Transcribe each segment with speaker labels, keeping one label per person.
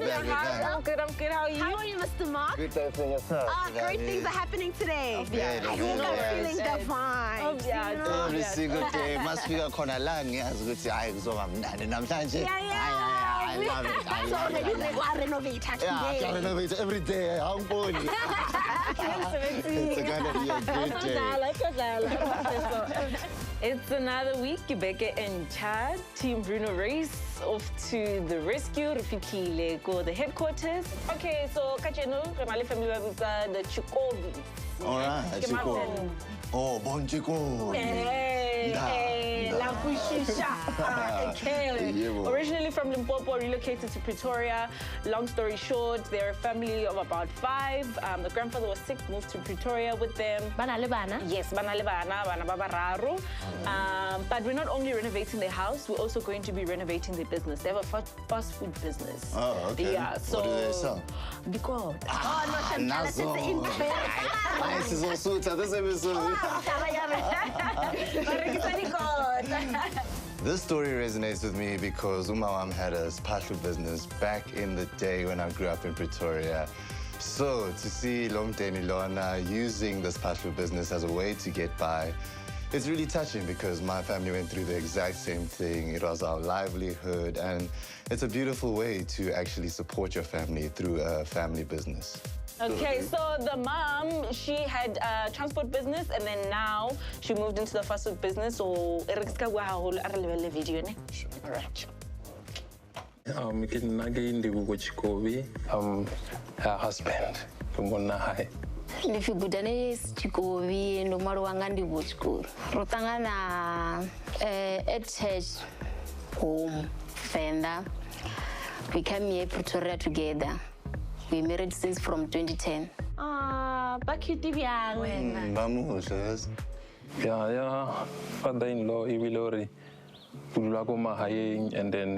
Speaker 1: I'm good. How are you?
Speaker 2: How are you, Mr. Mark?
Speaker 3: Good day for yourself.
Speaker 2: Great things are happening today. I think I'm feeling the vibe.
Speaker 3: Every single day must be a corner lang. Yes, good to I so I'm not in
Speaker 2: Yeah.
Speaker 3: I love it. I love it.
Speaker 2: You are renovator today.
Speaker 3: Yeah, I can renovate every day. I'm born. It's gonna be a good day.
Speaker 1: It's another week. Becca and Chad, Team Reno Race, off to the rescue. Rufikile go the headquarters. Okay, so Kacheno, Remali family members the Chikobi.
Speaker 3: All right, Chico. Oh, bon Chico.
Speaker 1: Hey, La Pushisha. Okay. Originally from Limpopo, relocated to Pretoria. Long story short, they're a family of about 5. The grandfather was sick, moved to Pretoria with them.
Speaker 2: Bana lebana?
Speaker 1: Yes, bana lebana, bana babararu. But we're not only renovating their house, we're also going to be renovating their business. They have a fast food business.
Speaker 3: Oh, okay.
Speaker 1: Yeah, so...
Speaker 3: What do they sell?
Speaker 1: Because...
Speaker 3: Nazo. This is also this episode. This story resonates with me because Umawam had a spatula business back in the day when I grew up in Pretoria. So to see Lomteni Lona using the spatula business as a way to get by, it's really touching because my family went through the exact same thing. It was our livelihood, and it's a beautiful way to actually support your family through a family business.
Speaker 1: Okay, so the mom, she had a transport business, and then now she moved into the fast food business. So, video, ne?
Speaker 3: Sure.
Speaker 1: All right.
Speaker 4: Her husband.
Speaker 2: If you go down is Chikovi, no matter Wangandi Bush school. Rotangana at church home, Fenda. We came here Pretoria together. We married since from 2010. Back you
Speaker 4: Yeah. Father-in-law, Ivilori, Pulakoma Haying, and then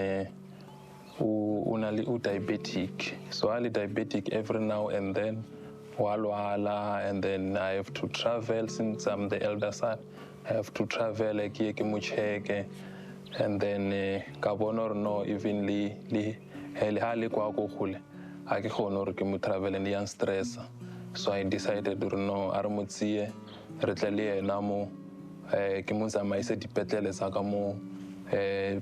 Speaker 4: unali diabetic. So I'm diabetic every now and then. Wala, and then I have to travel since I'm the elder son. I have to travel like Yekimucheke, and then Kabonor no evenly hali kwa kuhule. I can travel and young stress. So I decided to know Armutsie, Retlalia, Namo, Kimuza Maise Petele Sakamo,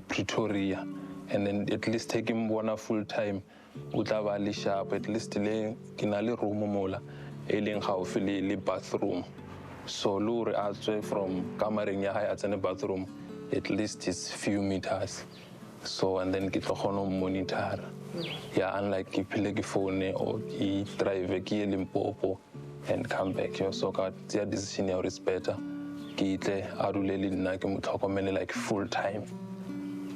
Speaker 4: Pretoria, and then at least take him one full time. Utavali sharp, at least kinali room ailing how fili bathroom. So lure outside from Kamaringa high at the bathroom, at least it's few meters. So and then get a monitor. Yeah, unlike Ipilegi phone or drive a Limpopo and come back here. So got their decision is better. Kite Aruleli Nakimutokomene like full time.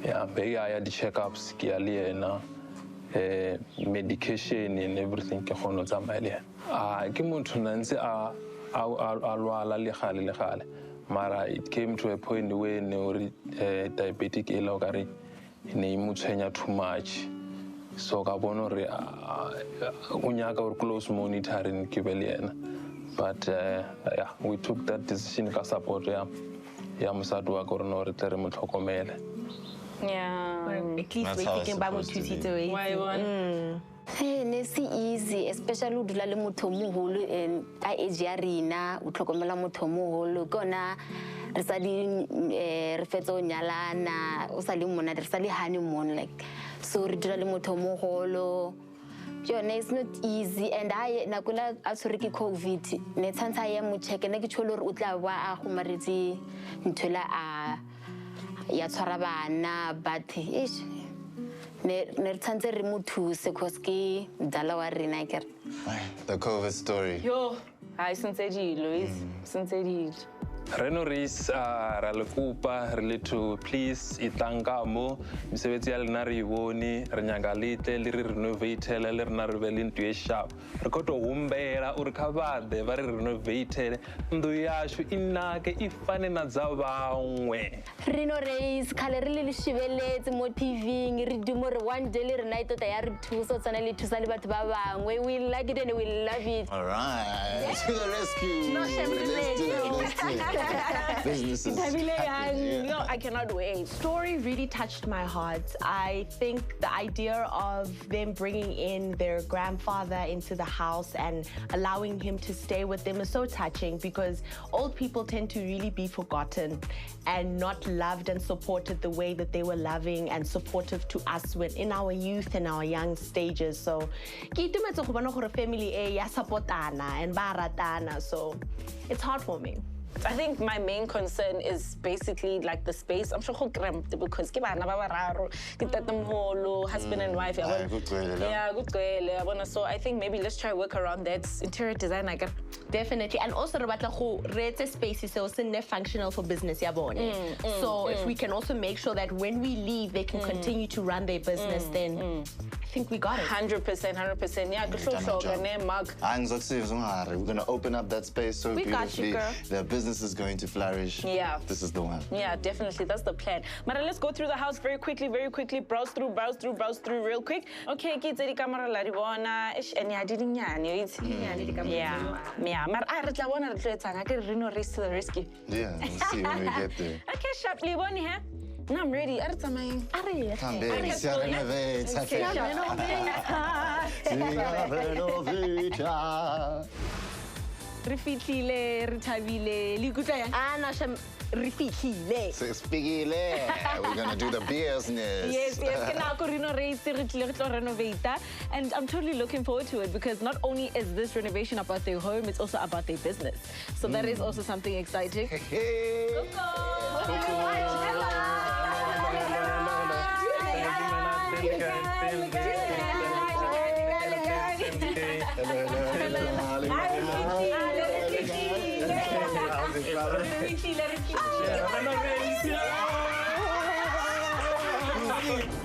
Speaker 4: Yeah, but I had the checkups, Kialiena. Medication and everything. Mara, it came to a point where diabetic elogari too much. So Gabonore Unyaga or close monitoring Kibelian. But yeah, we took that decision to support Yamusadua Gornor Teremutokomele.
Speaker 1: Yeah.
Speaker 2: At least we're thinking about what you see to
Speaker 1: Why one?
Speaker 2: Hey, it's easy, especially with the mutomu hole and I ejarina, utokomela mutomu hole, gonna resali refeto nyalana, usalimona, resali honeymoon, like so literally mutomu hole. It's not easy, and I nakula asuriki COVID. Netanta yamu check and actually utla wa humariti ntula ya tshwarabana but ish ne tshantse re mo thuse because ke dala wa rena ke
Speaker 3: the COVID story.
Speaker 1: Yo, I sincerely, Louis, sincerely.
Speaker 4: Reno Race ralekupa related please itangamo misebetsi ya lena re ibone re nyaka letle le re renovate le rena re bele into e sharp re koto humbela uri khabade ba re renovate ndo yashu inake ifane na dza bangwe.
Speaker 2: Reno Race khale re le shibeletse mo TV re dumo re one day le rena itota ya re thuso tsana le thusa le batho ba bangwe. We like it and we love it.
Speaker 3: All right, to the rescue.
Speaker 2: No shame.
Speaker 3: Businesses.
Speaker 1: No, I cannot wait.
Speaker 5: Story really touched my heart. I think the idea of them bringing in their grandfather into the house and allowing him to stay with them is so touching, because old people tend to really be forgotten and not loved and supported the way that they were loving and supportive to us when in our youth and our young stages. So ke itumetse go bona gore family ya supportana and ba ratana, so it's heartwarming.
Speaker 1: I think my main concern is basically like the space. I'm sure cramped because husband and wife. So I think maybe let's try work around that. Interior design, I got
Speaker 5: definitely. And also the space is also functional for business. So if we can also make sure that when we leave, they can continue to run their business, then I think we got it.
Speaker 1: 100%. Yeah,
Speaker 3: we're going to open up that space so beautifully. The business is going to flourish.
Speaker 1: Yeah.
Speaker 3: This is the one.
Speaker 1: Yeah, definitely. That's the plan. Mara, let's go through the house very quickly. Browse through real quick. Okay, kids, the camera la ribona. And yeah, didn't yeah. Mara, I want to Reno Race to the rescue.
Speaker 3: Yeah, we'll see when we get there.
Speaker 1: Okay, sharply one here. No, I'm ready.
Speaker 3: Come, baby. Renovate.
Speaker 5: Rifitlile, ritabile, likutlwa yang? Rifitlile.
Speaker 3: We're gonna do the business.
Speaker 1: Yes. Reno Race, renovate. And I'm totally looking forward to it, because not only is this renovation about their home, it's also about their business. So that is also something exciting.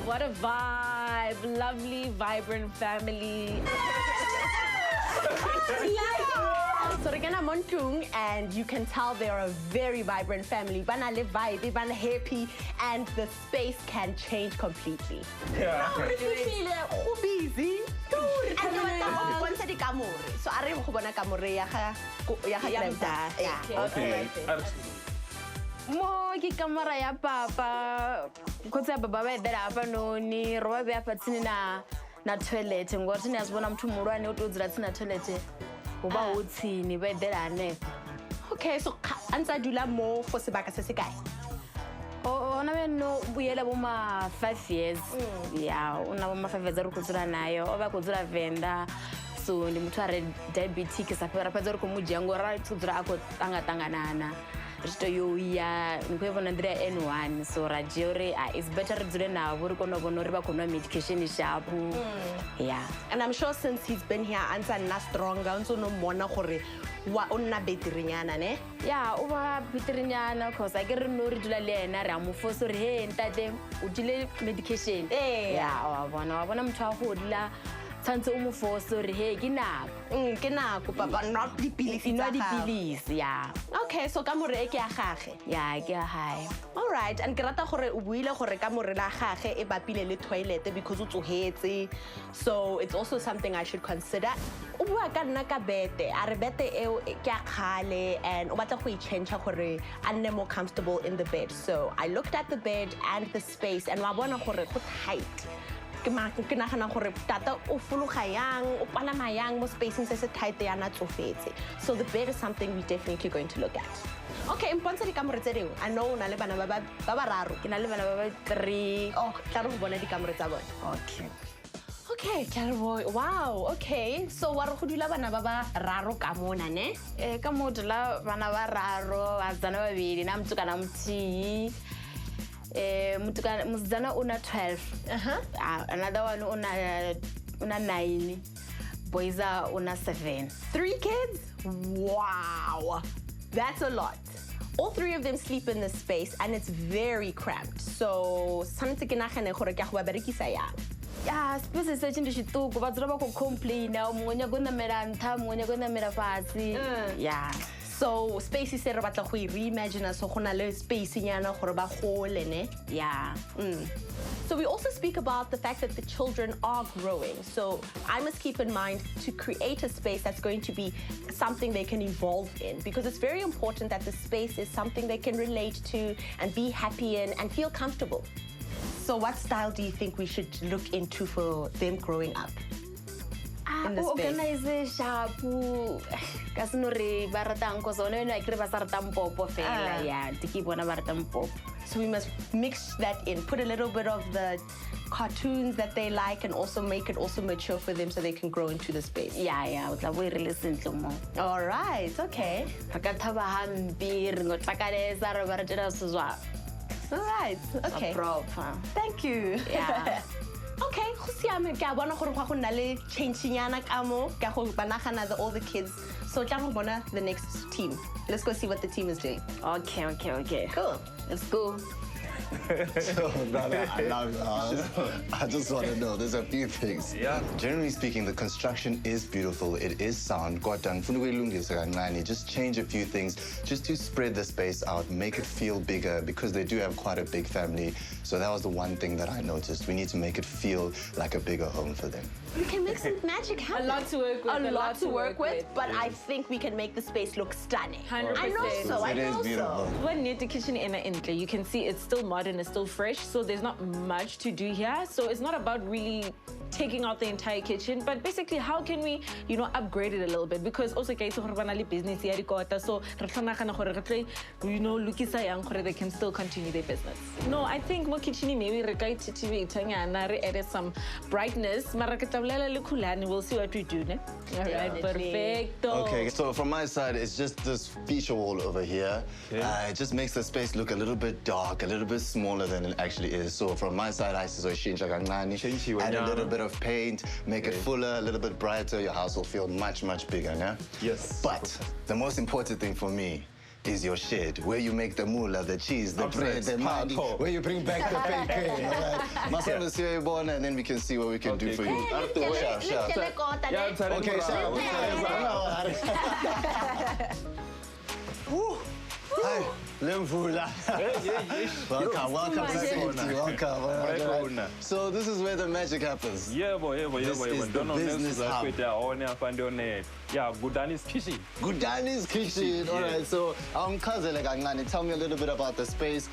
Speaker 1: What a vibe. Lovely, vibrant family.
Speaker 5: So we're gonna Montung, and you can tell they're a very vibrant family. Bana live vibe, bana happy, and the space can change completely.
Speaker 4: Yeah.
Speaker 5: Busy. So I remember when I came
Speaker 4: Okay.
Speaker 2: Mo ke kamera ya papa khotsa baba ba edela apa noni roba be afatsini na toilet ngori ne azibona muthu mulwane o to dzira tsina toilet go ba utsini ba edela ane.
Speaker 5: Okay, so antsa dula mo for sebaka se se kae?
Speaker 2: Ona be no buyela bo ma 5 years. Yeah, ona bo ma 5 years re kutsura nayo o ba kutsura venda. So ndi muthu are diabetic sa pera pa dzori ko mujango ra tsudzura ako tanganana. Rito yo ya ngwevona ndira N1, so radiore it's better dzule na bo re kono bona re ba kono medication sharp. Yeah.
Speaker 5: And I'm sure since he's been here ansa na stronger unso no mona gore wa onna beterinyana ne?
Speaker 2: Yeah, o ba beterinyana cause I get no re dula le ena re mo force re he ntate o dile medication. Yeah, wa bona motho a go dila tshantse o mo force re he ke nako
Speaker 5: papa not dipilisi
Speaker 2: tsa dipilisi. Yeah.
Speaker 5: Okay, so ka more ke ya gage.
Speaker 2: Yeah, ke ya hae.
Speaker 5: All right, and ke rata gore o buile gore ka more la gage e bapile le toilet because o tsogetse. So it's also something I should consider. O bua ka nna ka bete, a re bete e ke ya khale, and o batla go change gore a nne more comfortable in the bed. So I looked at the bed and the space, and wa bona gore go tight. Ke nagana gore tata o fologa yang o palama yang mo spacing se se tight ya na tsofetse. So the bed is something we're definitely going to look at. Okay, mpontsha dikamore tse dingwe. I know na le bana ba bararo.
Speaker 2: Ke na le bana ba 3.
Speaker 5: Oh, tla re go bona dikamore tsa bona. Okay, Cashbuild. Wow, okay. So wa re go dula bana ba bararo ka mona ne?
Speaker 2: Ka mo dula bana ba raro, azana ba bili na mtuka na mthi. Muzana una 12. Another one una 9. Boys are una 7.
Speaker 5: 3 kids? Wow, that's a lot. All 3 of them sleep in this space, and it's very cramped. So sanetse ke nagane gore ke go ba berekisa yang.
Speaker 2: Yeah, space is such a shituko, but ba go complain now mo nya go na mera ntha mo nya go na mera fasi. Yeah.
Speaker 5: So space is reimagine so space
Speaker 1: Yeah.
Speaker 5: So we also speak about the fact that the children are growing. So I must keep in mind to create a space that's going to be something they can evolve in, because it's very important that the space is something they can relate to and be happy in and feel comfortable. So what style do you think we should look into for them growing up? In the space?
Speaker 2: Organize sharp.
Speaker 5: So we must mix that in, put a little bit of the cartoons that they like and also make it also mature for them so they can grow into the space.
Speaker 2: Yeah,
Speaker 5: All right, okay. All right, okay.
Speaker 2: Proper.
Speaker 5: Thank you.
Speaker 2: Yeah.
Speaker 5: Okay, all the kids. So the next team. Let's go see what the team is doing.
Speaker 2: Okay.
Speaker 5: Cool.
Speaker 2: Let's go.
Speaker 3: So, brother, I love I just want to know, there's a few things.
Speaker 4: Yeah.
Speaker 3: Generally speaking, the construction is beautiful. It is sound. Just change a few things just to spread the space out, make it feel bigger, because they do have quite a big family. So that was the one thing that I noticed. We need to make it feel like a bigger home for them.
Speaker 5: We can make some magic happen.
Speaker 1: A lot to work with.
Speaker 5: A lot to work with, but I think we can make the space look stunning.
Speaker 1: 100%.
Speaker 5: I know so.
Speaker 3: It is beautiful.
Speaker 1: When near the kitchen in the you can see it's still modern, it's still fresh, so there's not much to do here. So it's not about really taking out the entire kitchen, but basically how can we, upgrade it a little bit, because also business so they can still continue their business. No, I think more kitchen maybe added some brightness. We'll see what we do. All right, perfecto.
Speaker 3: Okay, so from my side, it's just this feature wall over here.
Speaker 4: Okay.
Speaker 3: It just makes the space look a little bit dark, a little bit smaller than it actually is. So from my side, I change add a little bit of paint, make it fuller, a little bit brighter. Your house will feel much, much bigger, yeah?
Speaker 4: Yes.
Speaker 3: But the most important thing for me is your shed, where you make the moolah, the cheese, the bread, the mandi, where you bring back the bacon, all right? My son will see you born, and then we can see what we can do for you. Okay, Hi, Lemvula. Welcome. So this is where the magic happens. This is the business hub.
Speaker 4: Yeah, Gudani's kitchen.
Speaker 3: Gudani's kitchen. All right, so tell me a little bit about the space.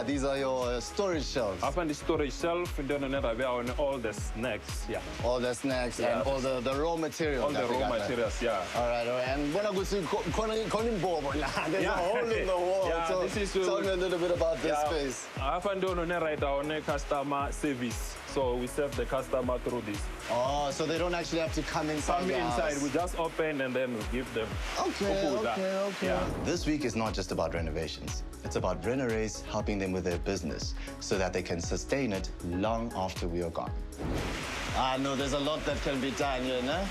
Speaker 3: These are your storage shelves.
Speaker 4: Up on the storage shelf, on all the snacks. Yeah.
Speaker 3: All the snacks and all the raw materials.
Speaker 4: All the raw materials, yeah.
Speaker 3: All right. And when I go to there's a hole in the wall.
Speaker 4: Yeah,
Speaker 3: so
Speaker 4: this is
Speaker 3: tell me a little bit about this space.
Speaker 4: I find on customer service. So we serve the customer through this.
Speaker 3: Oh, so they don't actually have to come inside the house.
Speaker 4: We just open and then we give them.
Speaker 3: Okay.
Speaker 4: Yeah.
Speaker 3: This week is not just about renovations. It's about Reno Race helping them with their business so that they can sustain it long after we are gone. I know there's a lot that can be done here, no?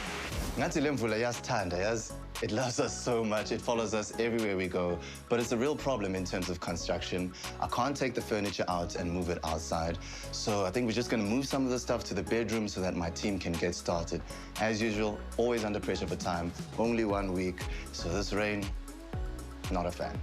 Speaker 3: It loves us so much. It follows us everywhere we go. But it's a real problem in terms of construction. I can't take the furniture out and move it outside. So I think we're just going to move some of the stuff to the bedroom so that my team can get started. As usual, always under pressure for time. Only 1 week. So this rain, not a fan.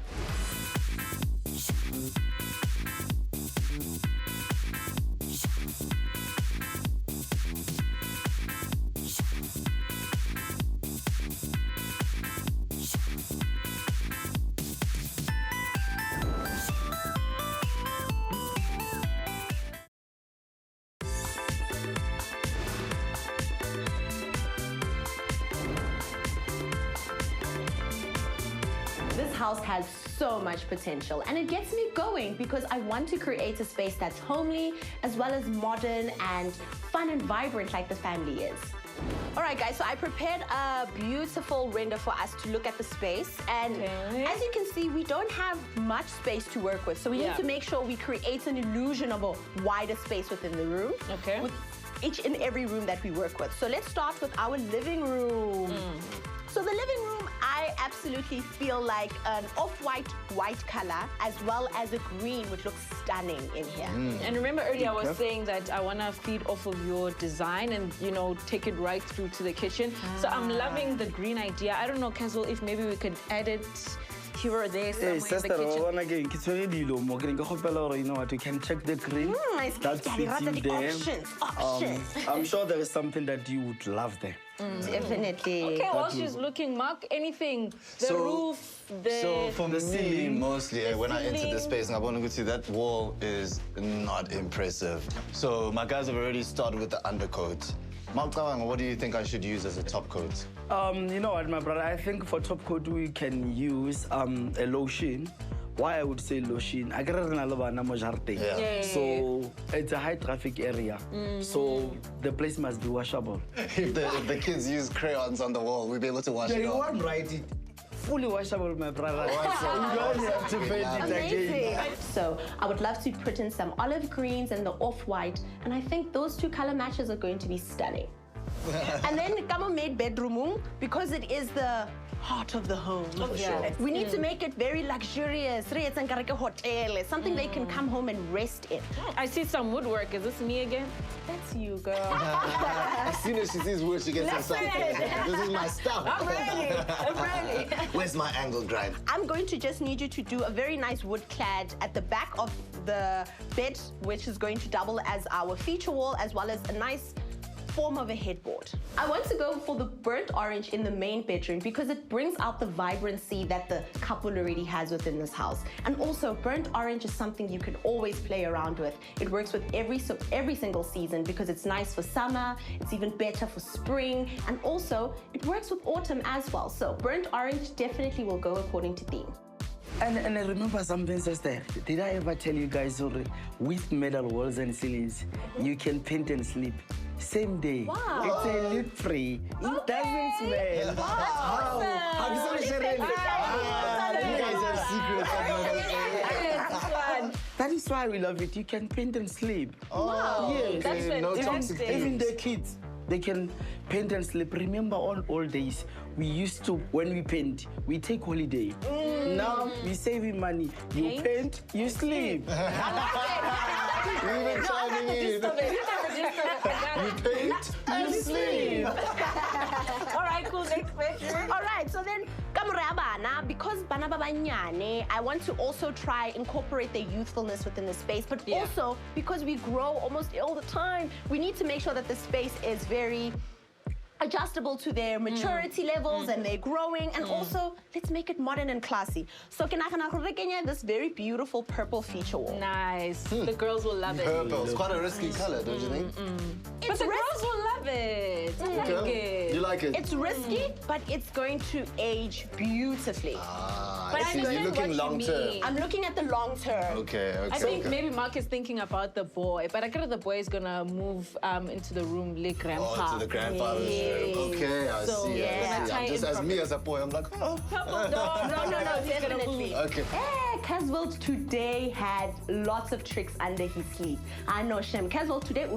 Speaker 5: This house has so much potential, and it gets me going because I want to create a space that's homely as well as modern and fun and vibrant like the family is. All right, guys, so I prepared a beautiful render for us to look at the space. And as you can see, we don't have much space to work with. So we need to make sure we create an illusion of a wider space within the room.
Speaker 1: Okay.
Speaker 5: With each and every room that we work with. So let's start with our living room. So the living room, I absolutely absolutely feel like an off-white white color as well as a green, which looks stunning in here.
Speaker 1: And remember earlier I was saying that I want to feed off of your design and, you know, take it right through to the kitchen. So I'm loving the green idea. I don't know, Cashbuild, if maybe we could add it here or there somewhere in the kitchen.
Speaker 6: You know what, you can check the green. That fits you there.
Speaker 5: Options.
Speaker 6: I'm sure there is something that you would love there.
Speaker 5: Definitely.
Speaker 1: Okay, while she's looking, Mark, anything? The roof,
Speaker 3: So for
Speaker 6: the
Speaker 3: me,
Speaker 6: ceiling.
Speaker 3: mostly, when I enter the space, I want to see that wall is not impressive. So my guys have already started with the undercoat. Mawucabanga, what do you think I should use as a top coat?
Speaker 6: You know what, my brother? I think for top coat we can use a lotion. Why I would say lotion? I get So it's a high traffic area. So the place must be washable.
Speaker 3: If the kids use crayons on the wall, we'll be able to wash it
Speaker 6: You
Speaker 3: off.
Speaker 6: won't write it. Fully washable, my brother. You don't have to paint it again.
Speaker 5: So I would love to put in some olive greens and the off-white, and I think those two color matches are going to be stunning. And then Kamo made bedroom, because it is the heart of the home. We need to make it very luxurious. Something they can come home and rest in.
Speaker 1: I see some woodwork. Is this me again?
Speaker 5: That's you, girl.
Speaker 3: As soon as she sees wood, she gets excited. This is my stuff.
Speaker 1: I'm ready.
Speaker 3: Where's my angle grind?
Speaker 5: I'm going to just need you to do a very nice wood clad at the back of the bed, which is going to double as our feature wall, as well as a nice form of a headboard. I want to go for the burnt orange in the main bedroom because it brings out the vibrancy that the couple already has within this house. And also, burnt orange is something you can always play around with. It works with every single season because it's nice for summer, it's even better for spring, and also it works with autumn as well. So burnt orange definitely will go according to theme.
Speaker 6: And I remember something, sister. Did I ever tell you guys already? With metal walls and ceilings, you can paint and sleep. Same day.
Speaker 5: Wow.
Speaker 6: It's a lead free. It doesn't smell. Wow.
Speaker 3: You guys have secrets.
Speaker 6: That is why we love it. You can paint and sleep.
Speaker 1: Wow.
Speaker 6: Yes.
Speaker 1: That's
Speaker 3: No
Speaker 1: fantastic.
Speaker 3: toxic
Speaker 6: Even the kids, they can paint and sleep. Remember all old days, we used to, when we paint, we take holiday. Now we saving money. You paint, you sleep.
Speaker 3: Even chiming in. You paint, you sleep.
Speaker 1: All right, cool. Next question.
Speaker 5: All right, so then, because bana ba banyane, I want to also try incorporate their youthfulness within the space, but also because we grow almost all the time, we need to make sure that the space is very adjustable to their maturity levels and they're growing, and also let's make it modern and classy. So this very beautiful purple feature wall.
Speaker 1: Nice. The girls will love it.
Speaker 3: Purple. It's quite a risky color, don't you think?
Speaker 1: But the girls will love it. I like it.
Speaker 3: You like it?
Speaker 5: It's risky, but it's going to age beautifully.
Speaker 1: But I
Speaker 3: I see. You're
Speaker 1: understand
Speaker 3: looking
Speaker 1: what
Speaker 3: long
Speaker 1: you
Speaker 3: term.
Speaker 1: mean.
Speaker 5: I'm looking at the long term.
Speaker 3: Okay.
Speaker 1: I think maybe Mark is thinking about the boy, but I guess the boy is gonna move into the room, like grandpa.
Speaker 3: Oh, to the grandfather's room. Okay, I
Speaker 1: So,
Speaker 3: see.
Speaker 1: yeah.
Speaker 3: I see.
Speaker 1: Tie
Speaker 3: Just
Speaker 1: in
Speaker 3: as me as a boy, I'm like, oh.
Speaker 5: No, definitely.
Speaker 3: Okay.
Speaker 5: Cashbuild today had lots of tricks under his sleeve. I know Shem. Cashbuild today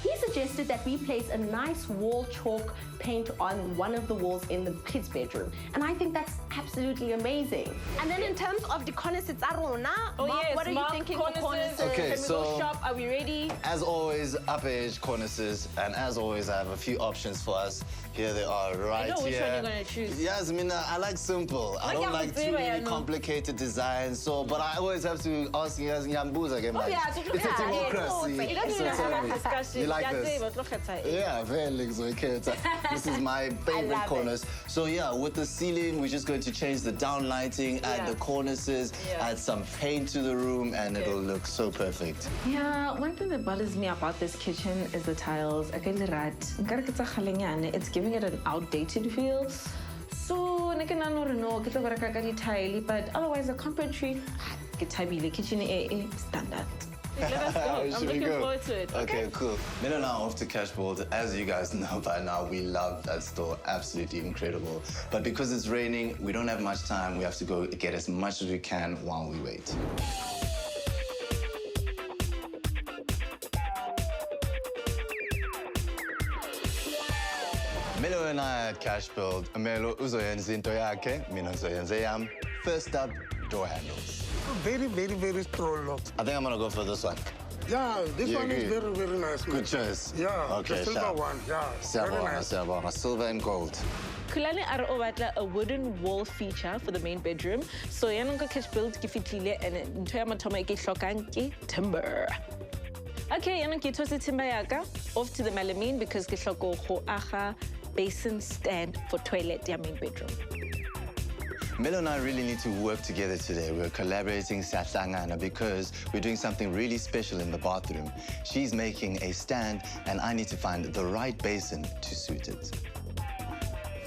Speaker 5: he suggested that we place a nice wall chalk paint on one of the walls in the kids' bedroom. And I think that's absolutely amazing. And then in terms of the cornices, what are you thinking of cornices?
Speaker 3: Okay,
Speaker 1: Can we go shop? Are we ready?
Speaker 3: As always, upper edge cornices, and as always, I have a few options for us. Here they are, right
Speaker 1: I know which
Speaker 3: here.
Speaker 1: one you're gonna choose.
Speaker 3: Yes, I like simple. I don't like too many complicated designs. So, but I always have to ask you guys, Nyambuza again. It's a democracy.
Speaker 1: You don't even have a discussion.
Speaker 3: You like this? Yeah, very okay. This is my favorite corners. So yeah, with the ceiling, we're just going to change the down lighting, add the cornices, add some paint to the room, and it'll look so perfect.
Speaker 1: Yeah, one thing that bothers me about this kitchen is the tiles. It's giving it an outdated feel. So, but otherwise, the carpentry, kitchen standard. Let us go. I'm looking forward to it.
Speaker 3: Okay, cool. Now off to Cashbuild. As you guys know by now, we love that store. Absolutely incredible. But because it's raining, we don't have much time. We have to go get as much as we can while we wait. Melo and I at Cashbuild, Melo uzoyenza into yakhe, mina ngizoyenza yami. First up, door handles.
Speaker 7: Very, very, very strong lock.
Speaker 3: I think I'm gonna go for this one.
Speaker 7: Yeah, this one is very, very nice.
Speaker 3: Good choice.
Speaker 7: Yeah,
Speaker 3: okay,
Speaker 7: the silver one. Yeah, very nice.
Speaker 3: Silver and gold.
Speaker 1: Kulane are obatla a wooden wall feature for the main bedroom. So yanonka Cashbuild ke fitlile and ntho ya mathomo e ke hlokang ke timber. Okay, yana ke those timber yaka off to the melamine because ke hloko go aga basin stand for toilet ya main bedroom.
Speaker 3: Melo and I really need to work together today. We're collaborating Satlangana because we're doing something really special in the bathroom. She's making a stand and I need to find the right basin to suit it.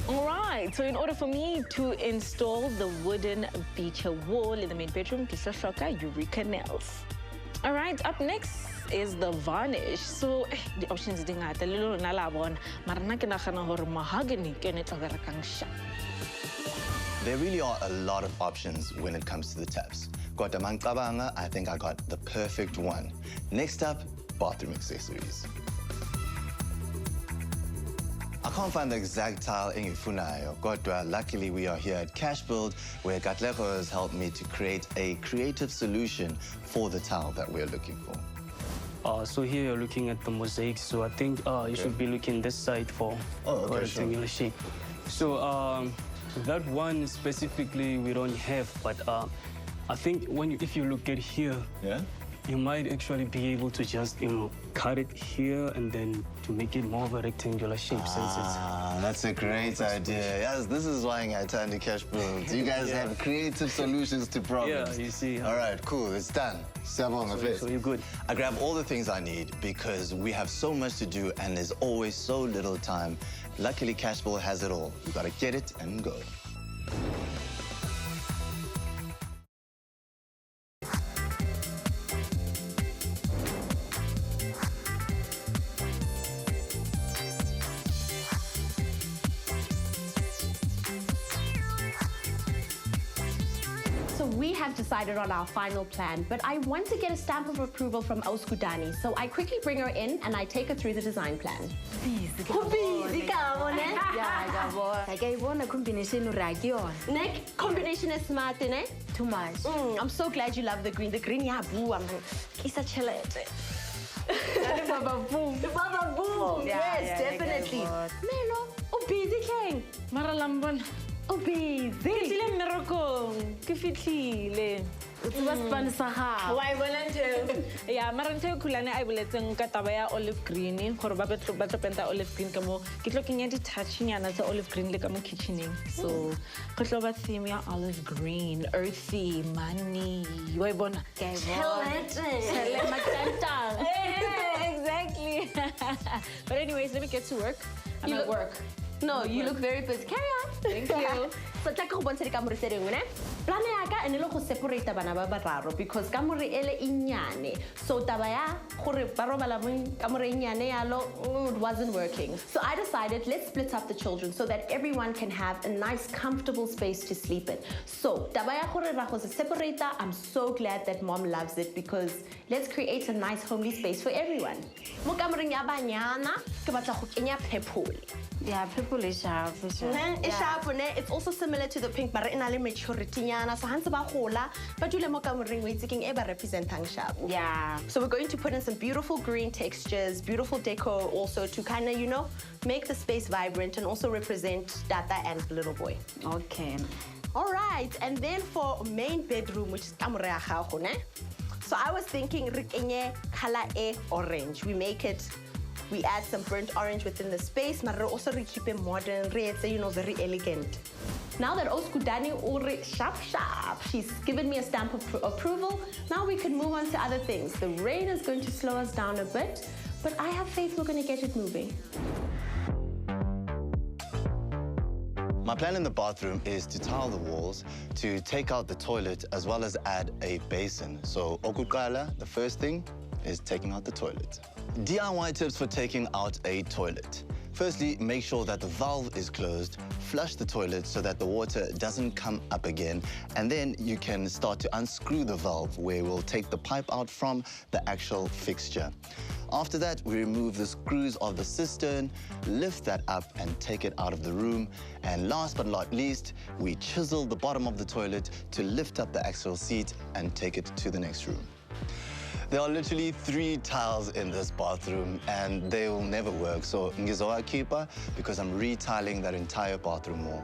Speaker 1: All right, so in order for me to install the wooden feature wall in the main bedroom, ke hloka Eureka nails. All right, up next is the varnish. So the options di ngata le lona la bona, mara nna ke nagana hore mahogany ke yone e tla berekang sharp.
Speaker 3: There really are a lot of options when it comes to the taps. Got the mankabanga, I think I got the perfect one. Next up, bathroom accessories. I can't find the exact tile engifunayo, kodwa luckily we are here at Cashbuild where Katlego has helped me to create a creative solution for the tile that we're looking for.
Speaker 8: So here you're looking at the mosaic, so I think you should be looking this side for a rectangular shape. So that one specifically we don't have, but I think if you look at here, you might actually be able to just cut it here and then to make it more of a rectangular shape.
Speaker 3: That's a great idea. Yes, this is why I turned to Cashbuild. You guys have creative solutions to problems.
Speaker 8: Yeah, you see.
Speaker 3: All right, cool, it's done.
Speaker 8: So you're good.
Speaker 3: I grab all the things I need because we have so much to do and there's always so little time. Luckily, Cashbuild has it all. You gotta get it and go.
Speaker 5: So we have decided on our final plan, but I want to get a stamp of approval from Auskudani. So I quickly bring her in and I take her through the design plan.
Speaker 2: Busy combination
Speaker 5: Nick, combination is smart, ne?
Speaker 2: Too much.
Speaker 5: I'm so glad you love the green. The green, yeah, boo. Kisa chelete.
Speaker 2: Baba boom.
Speaker 5: Baba boom. Yes, definitely. Melo, busy king.
Speaker 1: Maralambon.
Speaker 5: Busy.
Speaker 1: Ke mmerokong, ke fitlhile.
Speaker 5: Why volunteer?
Speaker 1: Yeah, mara ntho e khulane a boletseng ka taba ya olive green gore ba tlo penta olive green ka mo ke tlo kenya di-touchnyana tsa olive green le ka mo kitchening. So go tlo ba theme ya olive green, earthy, money. Wa e bona? Exactly. But anyways, let me get to work. I'm at work.
Speaker 5: No, you look very busy. Carry on.
Speaker 1: Thank you.
Speaker 5: So tla go bontsha ka more se dingwe ne. Plan ya ka ene le go separate bana ba bararo because ka more ele inyane. So taba ya gore ba robala mo ka more inyane yalo it wasn't working. So I decided let's split up the children so that everyone can have a nice comfortable space to sleep in. So taba ya gore ra go se separate. I'm so glad that mom loves it because let's create a nice homely space for everyone. Mo ka more ya banyana ke batla go kenya purple.
Speaker 2: Yeah, people is sharp.
Speaker 5: It's also similar to the pink, but it's a maturity. So hands ba gola, but you le mo ka moreng we tseking e ba representang sharp.
Speaker 2: Yeah.
Speaker 5: So we're going to put in some beautiful green textures, beautiful decor also to kind of, make the space vibrant and also represent Tata and the little boy.
Speaker 2: Okay.
Speaker 5: All right, and then for main bedroom, which is kamore ya gago, ne? So I was thinking re kenye color orange. We add some burnt orange within the space, but also we keep it modern, very elegant. Now that Oskudani already sharp, she's given me a stamp of approval. Now we can move on to other things. The rain is going to slow us down a bit, but I have faith we're going to get it moving.
Speaker 3: My plan in the bathroom is to tile the walls, to take out the toilet, as well as add a basin. So, okukala, the first thing is taking out the toilet. DIY tips for taking out a toilet. Firstly, make sure that the valve is closed, flush the toilet so that the water doesn't come up again, and then you can start to unscrew the valve where we'll take the pipe out from the actual fixture. After that, we remove the screws of the cistern, lift that up and take it out of the room. And last but not least, we chisel the bottom of the toilet to lift up the actual seat and take it to the next room. There are literally 3 tiles in this bathroom and they will never work. So ngizowa keeper because I'm retiling that entire bathroom wall.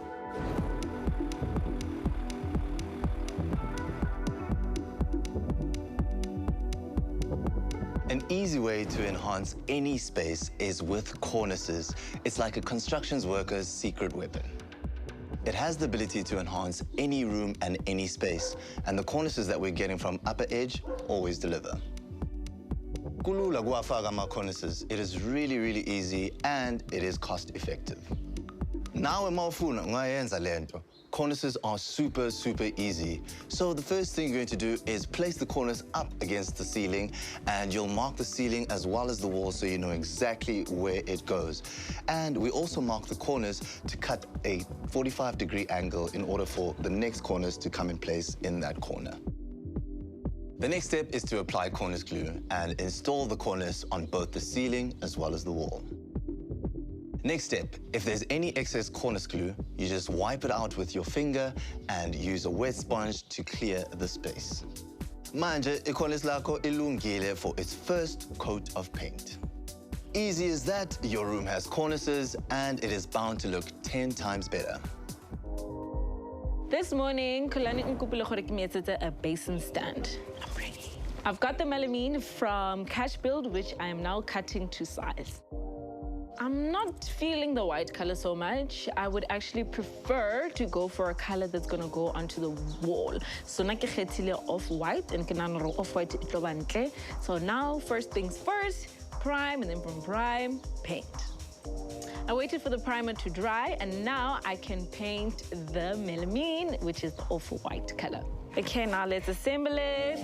Speaker 3: An easy way to enhance any space is with cornices. It's like a construction worker's secret weapon. It has the ability to enhance any room and any space, and the cornices that we're getting from Upper Edge always deliver. Kulula kuwafaka ama-cornices. It is really, really easy and it is cost effective. Now emawufuna ungayenza lento. Cornices are super, super easy. So the first thing you're going to do is place the cornice up against the ceiling, and you'll mark the ceiling as well as the wall so you know exactly where it goes. And we also mark the cornice to cut a 45-degree angle in order for the next cornice to come in place in that corner. The next step is to apply cornice glue and install the cornice on both the ceiling as well as the wall. Next step, if there's any excess cornice glue, you just wipe it out with your finger and use a wet sponge to clear the space. Manje, icornice lakho ilungile for its first coat of paint. Easy as that, your room has cornices and it is bound to look 10 times better.
Speaker 1: This morning, Kulani nkupile gore ke mietsetse a basin stand. I'm ready. I've got the melamine from Cashbuild, which I am now cutting to size. I'm not feeling the white color so much. I would actually prefer to go for a color that's gonna go onto the wall. So na ke khethile off-white and ke nagana gore off-white e tlo ba ntle. So now, first things first, prime, and then from prime, paint. I waited for the primer to dry, and now I can paint the melamine, which is the off-white color. Okay, now let's assemble it.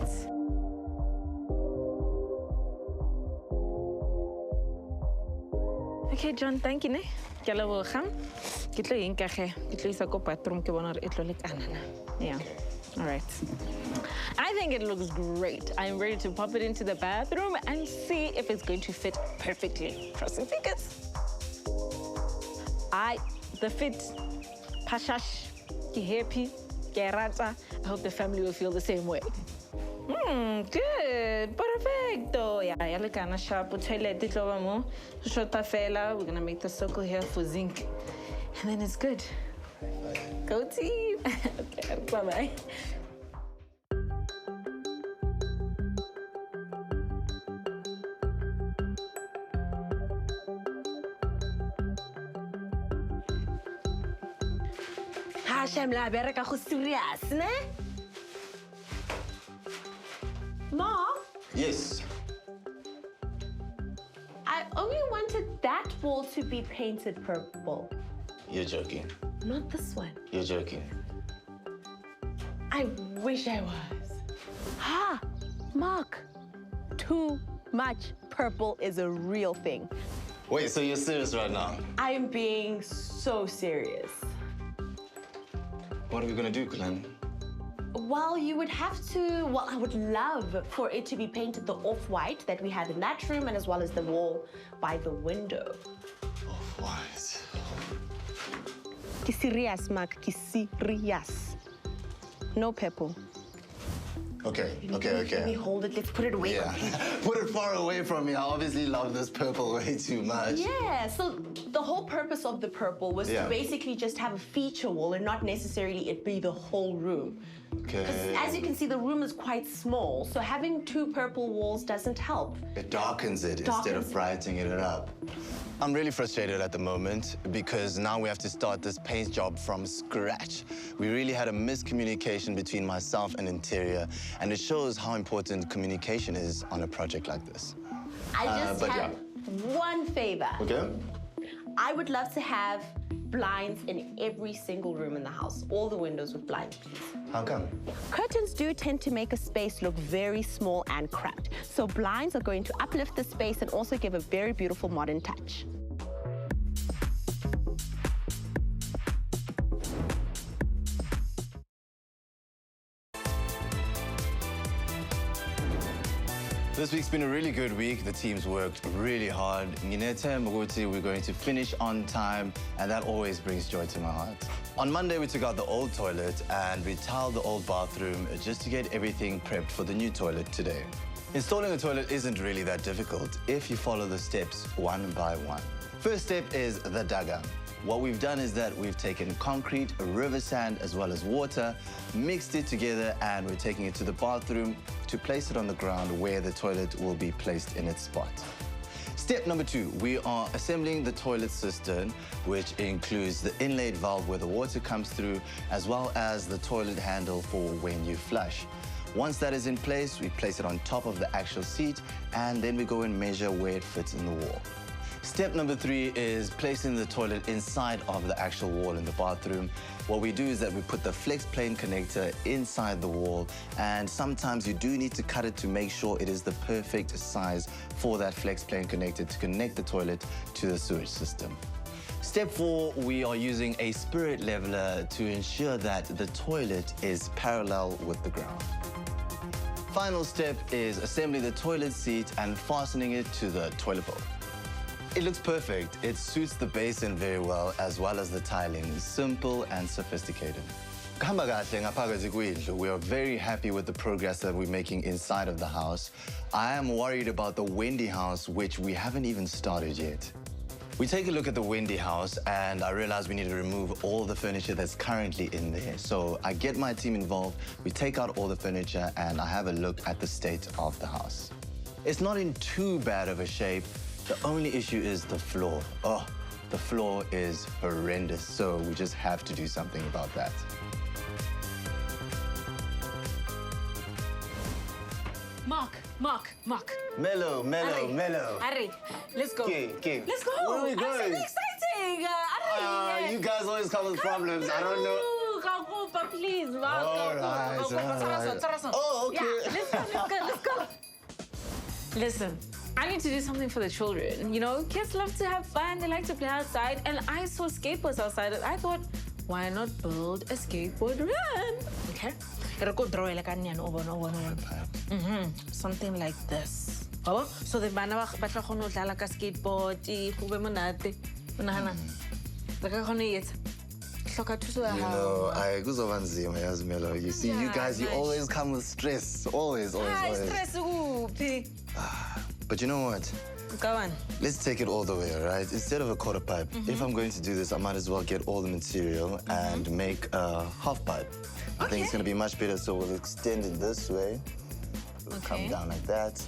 Speaker 1: Okay, John, thank you, ne? Ke leboga. Ke tlo eng ka ge? Ke tlo isa ko bathroom ke bona gore e tlo lekana na. Yeah. All right. I think it looks great. I'm ready to pop it into the bathroom and see if it's going to fit perfectly. Crossing fingers. The fit, pashash, ki happy, ki rata. I hope the family will feel the same way. Good, perfecto. Yeah, lekana sharp. Toilet itlo mo. Shota fela. We're gonna make the circle here for zinc, and then it's good. Go team. Okay, bye-bye.
Speaker 5: Shamla, bereka go serious, ne? Ma?
Speaker 3: Yes.
Speaker 5: I only wanted that wall to be painted purple.
Speaker 3: You're joking.
Speaker 5: Not this one.
Speaker 3: You're joking.
Speaker 5: I wish I was. Ha! Mark, too much purple is a real thing.
Speaker 3: Wait, so you're serious right now?
Speaker 5: I am being so serious.
Speaker 3: What are we gonna do, Glenn?
Speaker 5: Well, you would have to, well, I would love for it to be painted the off-white that we have in that room, and as well as the wall by the window.
Speaker 3: Off-white.
Speaker 5: Ki serious, Mark, ki serious. No purple.
Speaker 3: Okay.
Speaker 5: Let me hold it, let's put it away.
Speaker 3: Yeah, put it far away from me. I obviously love this purple way too much.
Speaker 5: Yeah, so the whole purpose of the purple was to basically just have a feature wall and not necessarily it be the whole room.
Speaker 3: Okay.
Speaker 5: As you can see, the room is quite small, so having 2 purple walls doesn't help.
Speaker 3: It darkens it instead of brightening it up. I'm really frustrated at the moment because now we have to start this paint job from scratch. We really had a miscommunication between myself and interior, and it shows how important communication is on a project like this.
Speaker 5: I just have one favor.
Speaker 3: Okay.
Speaker 5: I would love to have blinds in every single room in the house. All the windows with blinds, please.
Speaker 3: How come?
Speaker 5: Curtains do tend to make a space look very small and cramped. So blinds are going to uplift the space and also give a very beautiful modern touch.
Speaker 3: This week's been a really good week. The team's worked really hard. We're going to finish on time, and that always brings joy to my heart. On Monday, we took out the old toilet and we tiled the old bathroom just to get everything prepped for the new toilet today. Installing a toilet isn't really that difficult if you follow the steps one by one. First step is the daga. What we've done is that we've taken concrete, river sand, as well as water, mixed it together, and we're taking it to the bathroom to place it on the ground where the toilet will be placed in its spot. Step number 2, we are assembling the toilet cistern, which includes the inlaid valve where the water comes through, as well as the toilet handle for when you flush. Once that is in place, we place it on top of the actual seat, and then we go and measure where it fits in the wall. Step number 3 is placing the toilet inside of the actual wall in the bathroom. What we do is that we put the flex plane connector inside the wall, and sometimes you do need to cut it to make sure it is the perfect size for that flex plane connector to connect the toilet to the sewage system. Step 4, we are using a spirit leveler to ensure that the toilet is parallel with the ground. Final step is assembling the toilet seat and fastening it to the toilet bowl. It looks perfect. It suits the basin very well, as well as the tiling. Simple and sophisticated. We are very happy with the progress that we're making inside of the house. I am worried about the Wendy house, which we haven't even started yet. We take a look at the Wendy house, and I realize we need to remove all the furniture that's currently in there. So I get my team involved, we take out all the furniture, and I have a look at the state of the house. It's not in too bad of a shape. The only issue is the floor. Oh, the floor is horrendous, so we just have to do something about that.
Speaker 1: Mark.
Speaker 3: Mellow.
Speaker 1: Harry, let's go.
Speaker 3: Okay.
Speaker 1: Let's go.
Speaker 3: Where are we
Speaker 1: I'm
Speaker 3: going?
Speaker 1: so exciting.
Speaker 3: You guys always come with problems. I don't know.
Speaker 1: Please, Mark.
Speaker 3: All right. Oh, okay.
Speaker 1: Yeah, let's go. Listen, I need to do something for the children. You know, kids love to have fun. They like to play outside. And I saw skateboards outside, and I thought, why not build a skateboard ramp? Okay. Something like this. Oh, so the bana ba tla khona ho dlala ka skateboard, go be monate. Unahana. Ba ka khona yetsa. Hloka thuso ya hao.
Speaker 3: I kuzoba nzima yazi Melo. You see, you guys, you always come with stress. Always.
Speaker 1: Stress kuphi?
Speaker 3: But you know what?
Speaker 1: Go on.
Speaker 3: Let's take it all the way, all right? Instead of a quarter pipe, if I'm going to do this, I might as well get all the material and make a half pipe. I think it's going to be much better, so we'll extend it this way. It'll come down like that.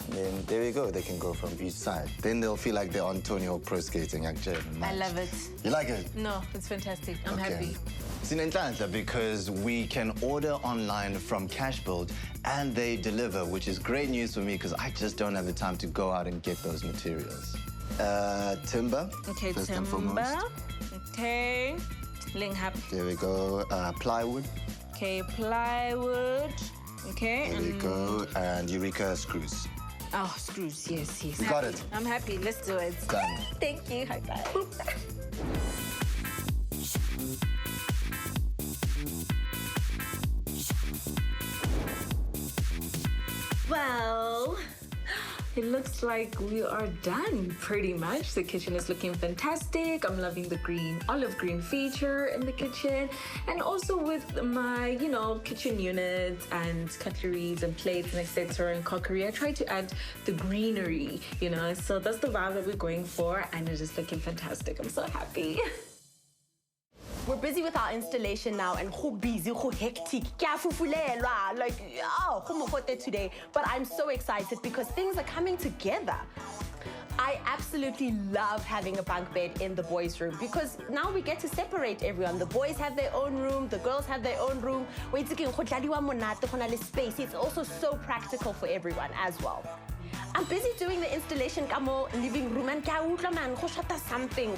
Speaker 3: And then there we go. They can go from each side. Then they'll feel like they're on Tony Hawk Pro Skating. Actually.
Speaker 1: I love it.
Speaker 3: You like it?
Speaker 1: No, it's fantastic. I'm happy.
Speaker 3: It's in Atlanta because we can order online from Cashbuild and they deliver, which is great news for me because I just don't have the time to go out and get those materials. Timber.
Speaker 1: Okay,
Speaker 3: first
Speaker 1: timber.
Speaker 3: And foremost.
Speaker 1: Okay.
Speaker 3: There we go. Plywood.
Speaker 1: Okay, plywood. Okay.
Speaker 3: There we go. And Eureka screws.
Speaker 1: Oh, screws. Yes.
Speaker 3: We got it.
Speaker 1: I'm happy. Let's do it.
Speaker 3: Done.
Speaker 1: Thank you. High five. Well, it looks like we are done pretty much. The kitchen is looking fantastic. I'm loving the olive green feature in the kitchen. And also with my, kitchen units and cutleries and plates and etc. and crockery, I tried to add the greenery, So that's the vibe that we're going for, and it is looking fantastic. I'm so happy.
Speaker 5: We're busy with our installation now and busy, hectic. Today. But I'm so excited because things are coming together. I absolutely love having a bunk bed in the boys' room because now we get to separate everyone. The boys have their own room, the girls have their own room. It's also so practical for everyone as well. I'm busy doing the installation kamo living room and something.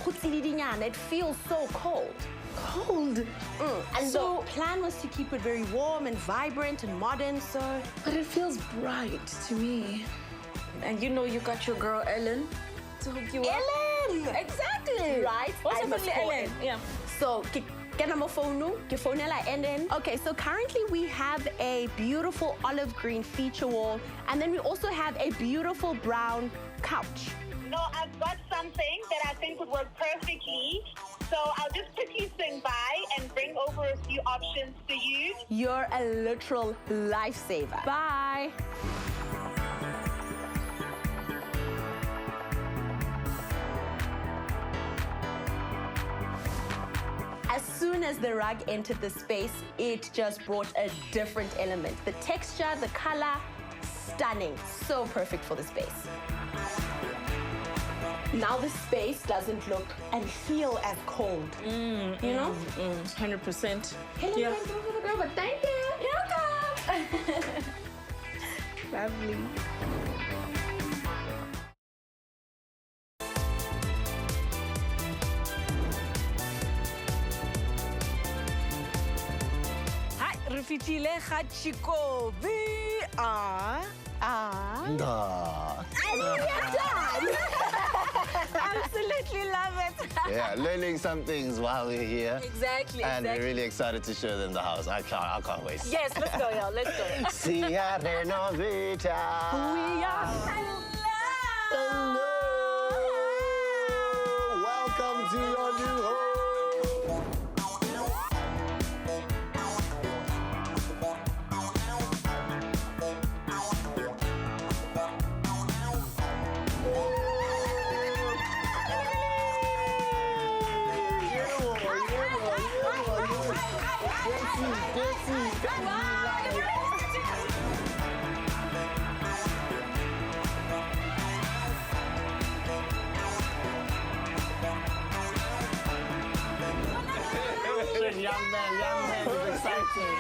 Speaker 5: It feels so cold.
Speaker 1: Cold?
Speaker 5: And the plan was to keep it very warm and vibrant and modern, so...
Speaker 1: But it feels bright to me. And you got your girl Ellen to hook you up.
Speaker 5: Ellen!
Speaker 1: Exactly!
Speaker 5: Right?
Speaker 1: What's up with Ellen? Yeah.
Speaker 5: So, And then, okay, so currently we have a beautiful olive green feature wall, and then we also have a beautiful brown couch.
Speaker 9: No, I've got something that I think would work perfectly. So I'll just quickly swing by and bring over a few options to you.
Speaker 5: You're a literal lifesaver. Bye. As soon as the rug entered the space, it just brought a different element. The texture, the color, stunning. So perfect for the space. Now the space doesn't look and feel as cold. You know?
Speaker 1: 100%.
Speaker 5: Helen went over the girl, but thank you. You're welcome.
Speaker 1: Lovely. Hi, Rufitile Hachikobi. Absolutely love it.
Speaker 3: Yeah, learning some things while we're here.
Speaker 1: Exactly.
Speaker 3: And we're really excited to show them the house. I can't wait.
Speaker 1: Yes, let's go, y'all. Let's go.
Speaker 3: See ya, Renovation.
Speaker 1: We are.
Speaker 3: Hello. Welcome to your new home. Young man is excited.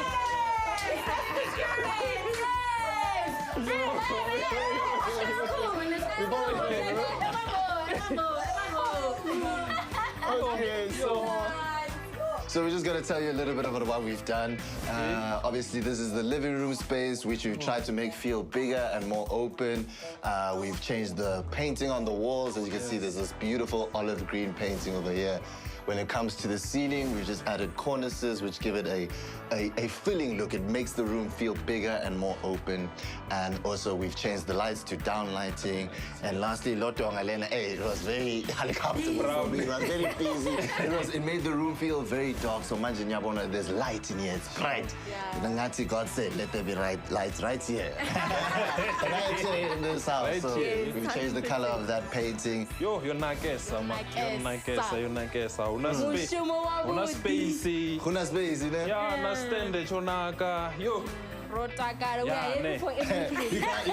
Speaker 3: Okay, so we're just going to tell you a little bit about what we've done. Obviously, this is the living room space, which we've tried to make feel bigger and more open. We've changed the painting on the walls. As you can see, there's this beautiful olive green painting over here. When it comes to the ceiling, we've just added cornices, which give it a filling look. It makes the room feel bigger and more open. And also, we've changed the lights to down lighting. And lastly, Lotto Ngalena, it was very helicopter for me. It was very busy. It made the room feel very dark. So imagine, Yabona, there's light in here. It's bright. Yeah. God said, let there be lights right here. Right here in this house. Right, so we've changed the color of that painting.
Speaker 4: Yo, you're not guess, you're not guess. Una space. Una space.
Speaker 3: Una space, you know?
Speaker 4: Yeah, na stand chonaka. Yo.
Speaker 3: You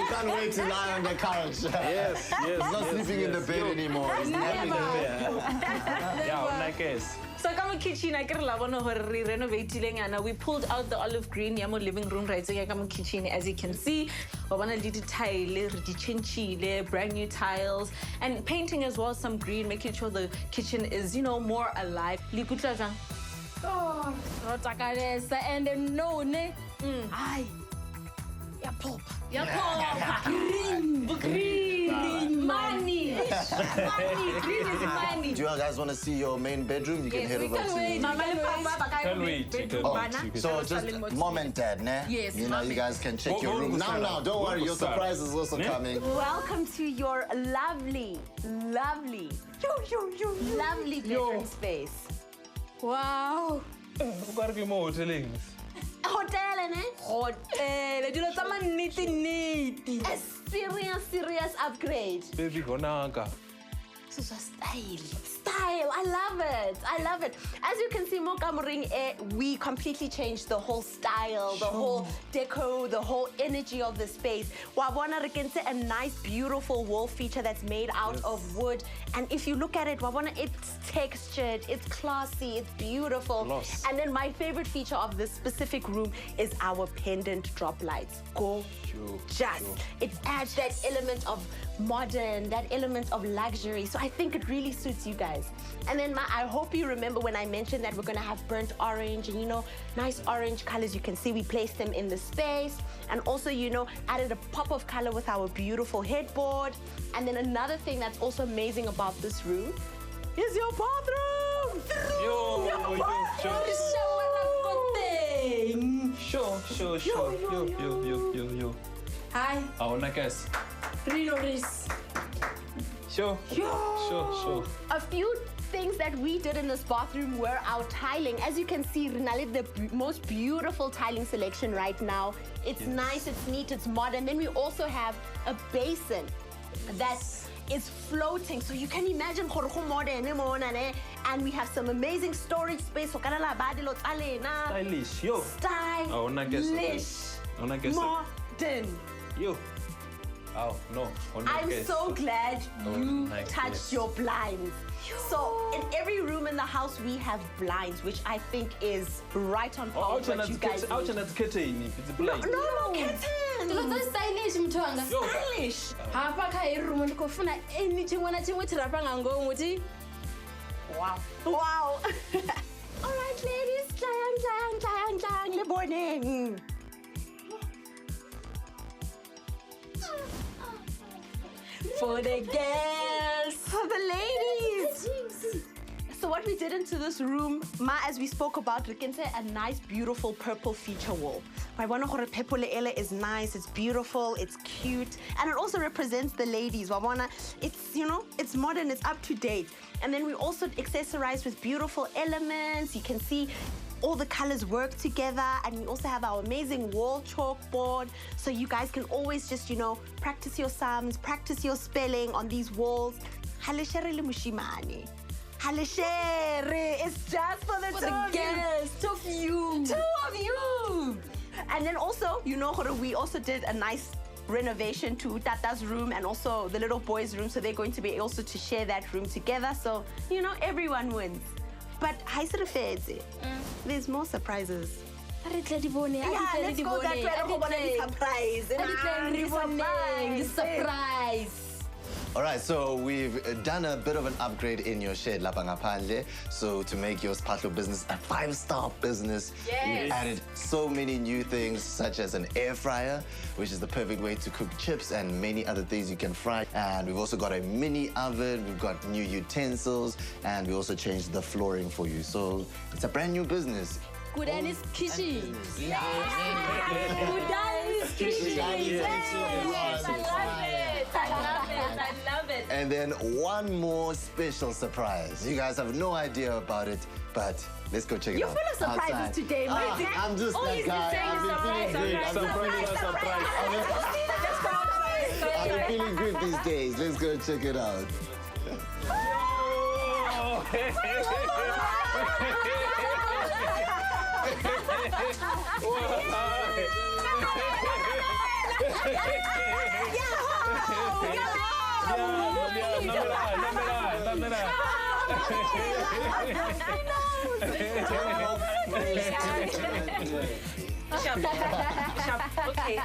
Speaker 3: can't wait to lie on the couch.
Speaker 4: Yes.
Speaker 3: He's not sleeping in the bed anymore. He's napping in the bed.
Speaker 4: Yeah, una guess.
Speaker 1: So come kitchen, I can love on renovating and we pulled out the olive green yamo living room right. So yeah, come kitchen as you can see. We want to do tile, brand new tiles and painting as well. Some green, making sure the kitchen is more alive.
Speaker 2: Oh, and then no ne. Ay. Ya pop. Green. Money. Green is money.
Speaker 3: Do you guys want to see your main bedroom? You can head over to...
Speaker 4: Can't wait.
Speaker 3: So just mom and dad, ne?
Speaker 1: Yes.
Speaker 3: You guys can check your room. Now, don't worry. Your surprise is also coming.
Speaker 5: Welcome to your lovely bedroom space.
Speaker 2: Wow.
Speaker 4: Gotta be more hoteling.
Speaker 5: Hotel, ne?
Speaker 2: Hotel. Do you know someone neat?
Speaker 5: A serious upgrade.
Speaker 4: Baby, gonaka.
Speaker 2: This is a
Speaker 5: Style. I love it. As you can see, Mokamuring, we completely changed the whole style, the whole deco, the whole energy of the space. Wabona Rekense, a nice, beautiful wall feature that's made out of wood. And if you look at it, Wabona, it's textured, it's classy, it's beautiful.
Speaker 4: Gloss.
Speaker 5: And then my favorite feature of this specific room is our pendant drop lights. Just. It adds that element of modern, that element of luxury. So I think it really suits you guys. And then I hope you remember when I mentioned that we're gonna have burnt orange and nice orange colors. You can see we placed them in the space. And also, added a pop of color with our beautiful headboard. And then another thing that's also amazing about this room is your bathroom.
Speaker 4: Yo. Sure. Yo.
Speaker 5: Hi.
Speaker 4: I wanna guess.
Speaker 5: Reno Race.
Speaker 4: Sure.
Speaker 5: A few things that we did in this bathroom were our tiling. As you can see, Rinale, the most beautiful tiling selection right now. It's nice, it's neat, it's modern. Then we also have a basin that is floating. So you can imagine, and we have some amazing storage space.
Speaker 4: Stylish. Yo. I wanna guess.
Speaker 5: Modern.
Speaker 4: Yo. Oh, no.
Speaker 5: I'm so glad you touched your blinds. So in every room in the house, we have blinds, which I think is right on par with what you guys need.
Speaker 4: It's curtain. It's blind.
Speaker 5: No, curtain.
Speaker 2: stylish mthwanga
Speaker 5: Stylish.
Speaker 2: hapa kha iroom ndikufuna anything wena chimwe chirapa ngangomu uthi
Speaker 5: Wow. All right, ladies. Good morning. For the girls. For the ladies. So what we did into this room, as we spoke about, we can say a nice, beautiful purple feature wall. Purple is nice, it's beautiful, it's cute, and it also represents the ladies. It's, it's modern, it's up to date. And then we also accessorized with beautiful elements. You can see all the colors work together, and we also have our amazing wall chalkboard, so you guys can always just, practice your sums, practice your spelling on these walls. Haleshere le mushimane. Haleshere, it's just for the girls. Two of you. And then also, we also did a nice renovation to Tata's room and also the little boys' room, so they're going to be also to share that room together. So, everyone wins. But there's more surprises.
Speaker 2: let's go that way. Surprise.
Speaker 3: All right, so we've done a bit of an upgrade in your shed, Lapa Ngaphandle. So to make your Spatlo business a 5-star business, we've added so many new things, such as an air fryer, which is the perfect way to cook chips and many other things you can fry. And we've also got a mini oven, we've got new utensils, and we also changed the flooring for you. So it's a brand new business.
Speaker 2: Kudanis kitchen.
Speaker 5: Kudanis kitchen. I love it.
Speaker 3: And then one more special surprise. You guys have no idea about it, but let's go check it out.
Speaker 5: You're full of surprises today, man.
Speaker 3: I'm just that guy. I've been feeling good these days. Let's go check it out.
Speaker 1: Okay.